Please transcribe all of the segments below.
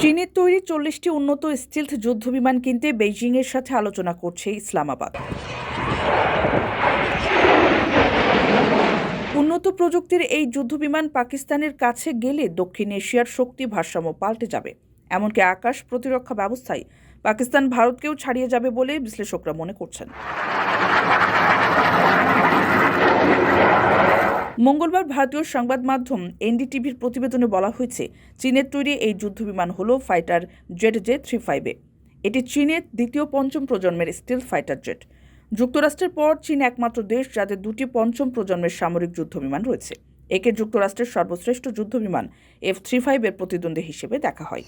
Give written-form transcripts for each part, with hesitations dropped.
চীনের তৈরি 40টি উন্নত স্টিলথ যুদ্ধবিমান কিনতে বেইজিংয়ের সাথে আলোচনা করছে ইসলামাবাদ। উন্নত প্রযুক্তির এই যুদ্ধবিমান পাকিস্তানের কাছে গেলে দক্ষিণ এশিয়ার শক্তি ভারসাম্য পাল্টে যাবে। এমনকি আকাশ প্রতিরক্ষা ব্যবস্থায় পাকিস্তান ভারতকেও ছাড়িয়ে যাবে বলে বিশ্লেষকরা মনে করছেন। মঙ্গলবার ভারতীয় সংবাদ মাধ্যম এনডিটিভির প্রতিবেদনে বলা হয়েছে, চীনের তৈরি এই যুদ্ধবিমান হল ফাইটার জেট J-35A। এটি চীনের দ্বিতীয় পঞ্চম প্রজন্মের স্টিল ফাইটার জেট। যুক্তরাষ্ট্রের পর চীন একমাত্র দেশ যাদের দুটি পঞ্চম প্রজন্মের সামরিক যুদ্ধবিমান রয়েছে। একে যুক্তরাষ্ট্রের সর্বশ্রেষ্ঠ যুদ্ধবিমান F-35 এর প্রতিদ্বন্দ্বী হিসেবে দেখা হয়।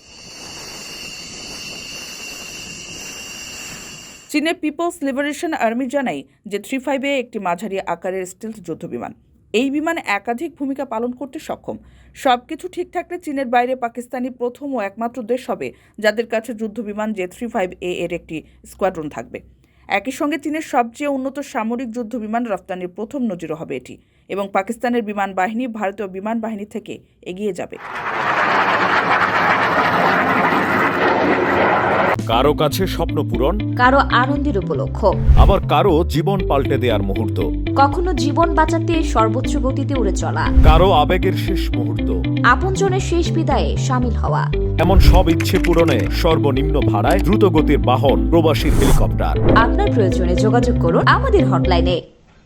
চীনের পিপলস লিবারেশন আর্মি জানায় যে J-35A একটি মাঝারি আকারের স্টিলথ যুদ্ধবিমান। এই বিমান একাধিক ভূমিকা পালন করতে সক্ষম। সবকিছু ঠিক থাকলে চীনের বাইরে পাকিস্তানি প্রথম ও একমাত্র দেশ হবে যাদের কাছে যুদ্ধবিমান J-35A এর একটি স্কোয়াড্রন থাকবে। একই সঙ্গে চীনের সবচেয়ে উন্নত সামরিক যুদ্ধবিমান রফতানির প্রথম নজিরও হবে এটি, এবং পাকিস্তানের বিমান বাহিনী ভারতীয় বিমান বাহিনী থেকে এগিয়ে যাবে। কারো কাছে স্বপ্ন পূরণ, কারো আনন্দের উপলক্ষ, আবার কারো জীবন পাল্টে দেওয়ার মুহূর্ত, কখনো জীবন বাঁচাতে সর্বোচ্চ গতিতে উড়ে চলা, কারো আবেগের শেষ মুহূর্ত, আপনজনের শেষ বিদায়ে শামিল হওয়া। এমন সব ইচ্ছে পূরণে সর্বনিম্ন ভাড়ায় দ্রুতগতির বাহন প্রবাসী হেলিকপ্টার। আপনার প্রয়োজনে যোগাযোগ করুন আমাদের হটলাইনে।